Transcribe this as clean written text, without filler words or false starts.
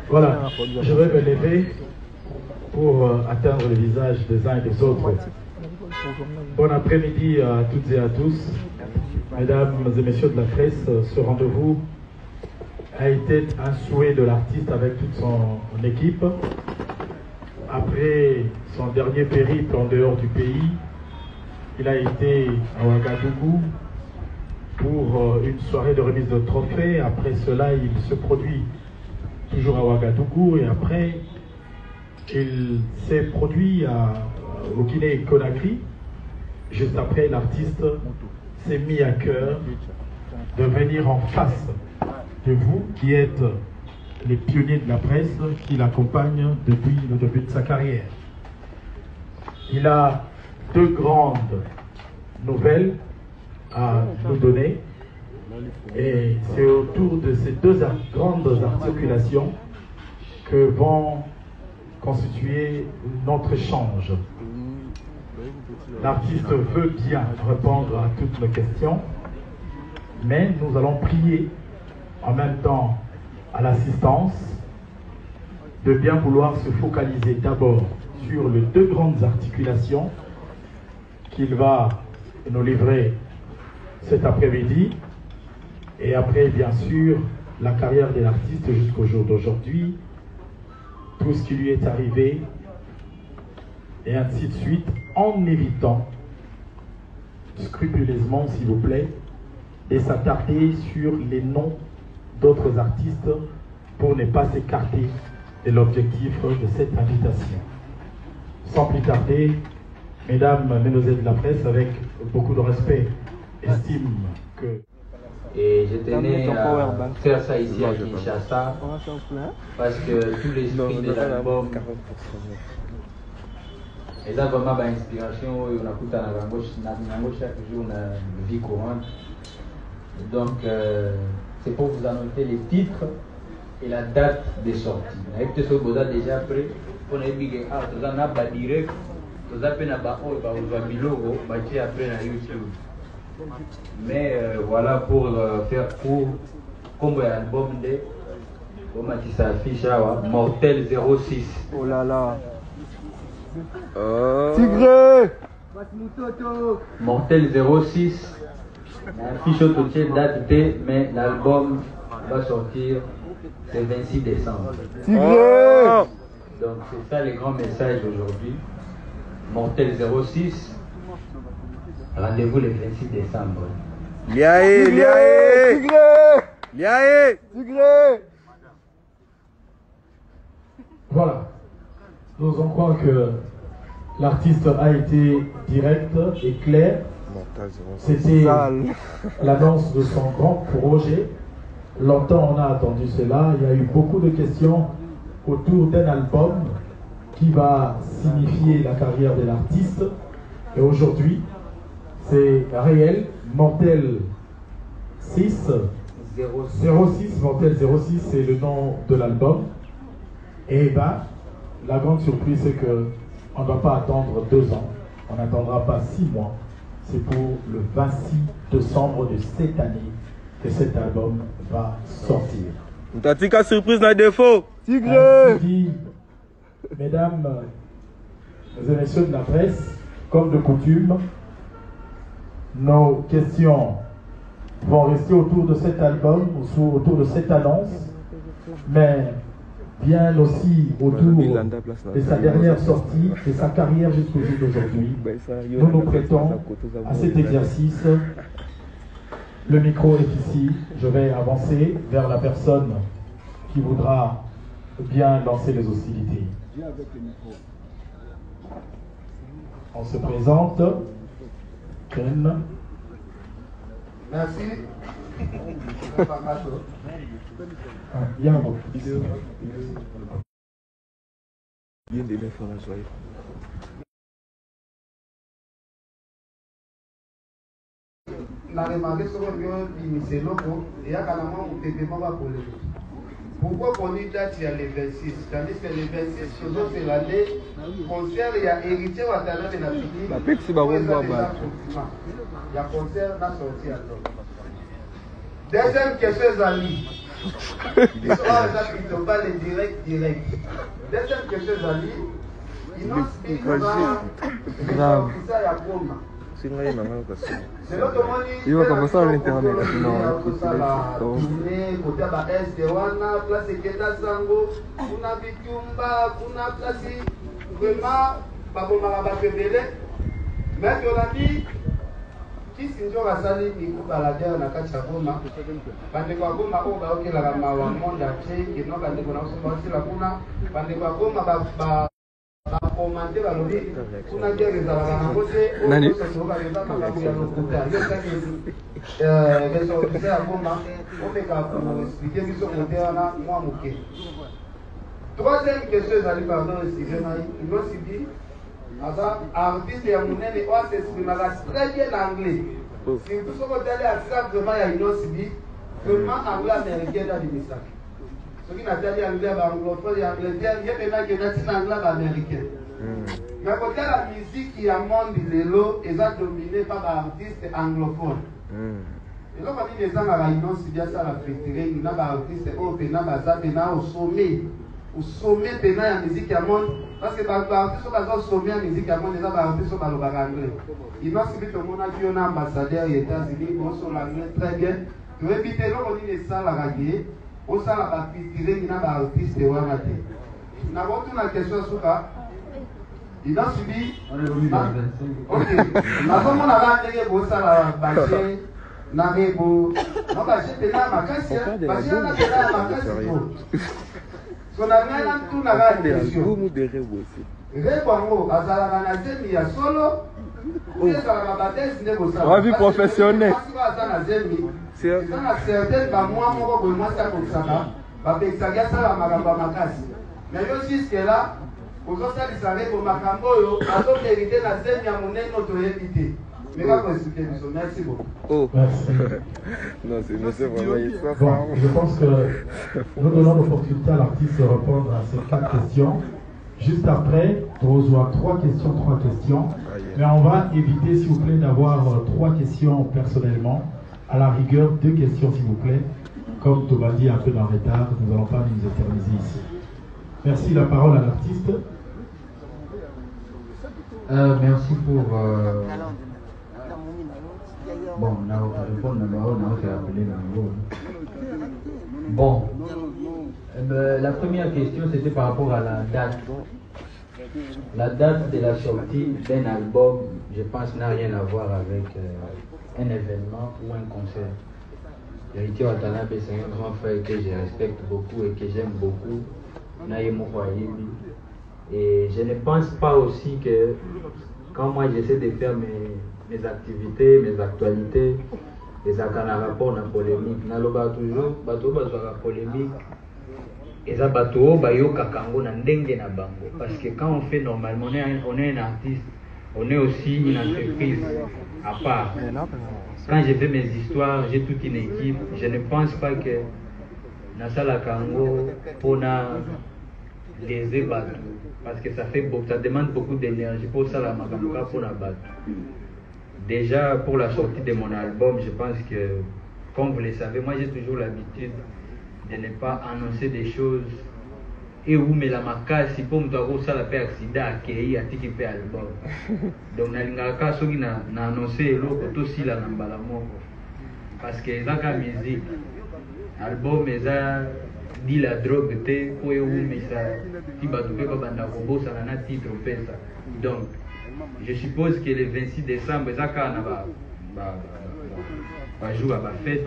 Voilà, je vais me lever pour atteindre le visage des uns et des autres. Bon après-midi à toutes et à tous. Mesdames et messieurs de la presse, ce rendez-vous a été un souhait de l'artiste avec toute son équipe. Après son dernier périple en dehors du pays, il a été à Ouagadougou pour une soirée de remise de trophées. Après cela, il se produit toujours à Ouagadougou et après, il s'est produit au Guinée-Conakry. Juste après, l'artiste s'est mis à cœur de venir en face de vous qui êtes les pionniers de la presse qui l'accompagnent depuis le début de sa carrière. Il a deux grandes nouvelles à nous donner et c'est autour de ces deux grandes articulations que vont constituer notre échange. L'artiste veut bien répondre à toutes nos questions, mais nous allons prier en même temps à l'assistance de bien vouloir se focaliser d'abord sur les deux grandes articulations qu'il va nous livrer cet après-midi et après bien sûr la carrière de l'artiste jusqu'au jour d'aujourd'hui, tout ce qui lui est arrivé et ainsi de suite, en évitant scrupuleusement s'il vous plaît de s'attarder sur les noms d'autres artistes pour ne pas s'écarter de l'objectif de cette invitation. Sans plus tarder, mesdames, mesdemoiselles de la presse, avec beaucoup de respect, estime que... Et je tenais à faire ça ici à Kinshasa parce que tout l'esprit de l'album est vraiment d'inspiration et on a tout chaque jour dans la vie courante. Donc c'est pour vous annoter les titres et la date de sortie. Peut-être que vous avez déjà prêt pour les big out, vous en avez direct, vous avez après na YouTube. Mais voilà pour faire court, comme l'album de comme qui s'affiche Mortel 06. Oh là là. Tigre Mortel 06. L'affiche au date de, mais l'album va sortir le 26 décembre. Tigre. Donc c'est ça le grand message aujourd'hui. Mortel 06. Rendez-vous le 26 décembre. Liaé, liaé, tigre, liaé, tigre. Voilà. Nous osons croire que l'artiste a été direct et clair. C'était l'annonce de son grand projet. Longtemps on a attendu cela. Il y a eu beaucoup de questions autour d'un album qui va signifier la carrière de l'artiste. Et aujourd'hui, c'est réel. Mortel 6 06, Mortel 06, c'est le nom de l'album. Et ben, la grande surprise, c'est que on ne va pas attendre 2 ans, on n'attendra pas 6 mois. C'est pour le 26 décembre de cette année que cet album va sortir. T'as dit qu'à surprise n'a défaut. Tigre. Mesdames et messieurs de la presse, comme de coutume, nos questions vont rester autour de cet album, autour de cette annonce, mais bien aussi autour de sa dernière sortie, de sa carrière jusqu'au jour d'aujourd'hui. Nous nous prêtons à cet exercice. Le micro est ici. Je vais avancer vers la personne qui voudra bien lancer les hostilités. On se présente. Ken. Merci. Yango. Bien de l'information. La remarque sur le c'est loco et il y a quand même un peu de pourquoi on dit date il y a les 26 c'est-à-dire que les 26 toujours c'est l'année concert il y a héritier Ouattara de la Fini il y a concert n'a sorti à toi deuxième question Zali l'histoire ça ne pas les direct deuxième question Zali il n'ont pas ça y a Goma. Il va commencer à l'internet. Troisième question, pardon, il aussi dit, artiste et Amounene, on s'exprime très bien anglais. Si tout ce qu'on allait à ça, vraiment, il y a aussi dit, vraiment anglais américain dans l'hémisphère. Ce qui n'a pas dit anglais anglophone et anglais, il y a maintenant qui est anglais américain. Mais quand il y a la musique qui a monde les lots, ils sont dominés par des artistes anglophones. Et là, on dit les gens à la Union, si bien ça la fêterie, il y a des artistes au sommet de la musique à monde. Parce que les artistes sont au sommet de la musique à monde, les artistes sont au anglais. Il y a aussi tout le monde qui est un ambassadeur des États-Unis, ils sont l'anglais très bien. Tu veux éviter, là, on dit les salles à radio, on sait la fêterie, il y a des artistes qui sont là. Nous avons une question sur ça. Il a subi. Ok. Nous avons un bâché, Narebo. Non, bâché, c'est là, ma casse. Bâché, là, c'est là, ma casse. Son ami, tout n'a pas de question. Rebo, Azala, Nazemi, ya solo. La vie professionnelle. C'est un certain, moi, moi, ça comme ça. Bapesaga, ça, la magamba, ma casse. Mais jusque-là, vous savez que Makamboyo a mérité la scène à mon notoriété. Merci beaucoup. Oh. Merci. Non, c'est vraiment histoire. Bon, je pense que nous donnons l'opportunité à l'artiste de répondre à ces 4 questions. Juste après, on reçoit 3 questions. Mais on va éviter, s'il vous plaît, d'avoir 3 questions personnellement. À la rigueur, 2 questions, s'il vous plaît. Comme Thomas dit un peu dans le retard, nous n'allons pas nous éterniser ici. Merci, la parole à l'artiste. Merci pour... Bon, on a répondu on a fait appeler Bon, la première question c'était par rapport à la date. La date de la sortie d'un album, je pense, n'a rien à voir avec un événement ou un concert. Héritier Watanabe, c'est un grand frère que je respecte beaucoup et que j'aime beaucoup. Et je ne pense pas aussi que quand moi j'essaie de faire mes activités, mes actualités, les accords rapport à la polémique, naloba toujours, bateau la polémique, et ça bateau, bayo kakango na ndenge na bango. Parce que quand on fait normalement, on est un artiste, on est aussi une entreprise à part. Quand je fais mes histoires, j'ai toute une équipe, je ne pense pas que Nasala Kango, on a les ébattus. Parce que ça demande beaucoup d'énergie pour ça, la Magamka, pour la battre. Déjà, pour la sortie de mon album, je pense que, comme vous le savez, moi j'ai toujours l'habitude de ne pas annoncer des choses. Et où mais la macasse, si pour me dire ça la fait accident à Kei, à Tiki fait album. Donc, na soki na annoncé l'autre aussi la nambala moko. Parce que ça la musique, album, ça dit la drogue, pour où mais ça, si tu peux pas banda combo, ça n'a titre fait ça. Donc, je suppose que le 26 décembre, ça va jouer à la fête.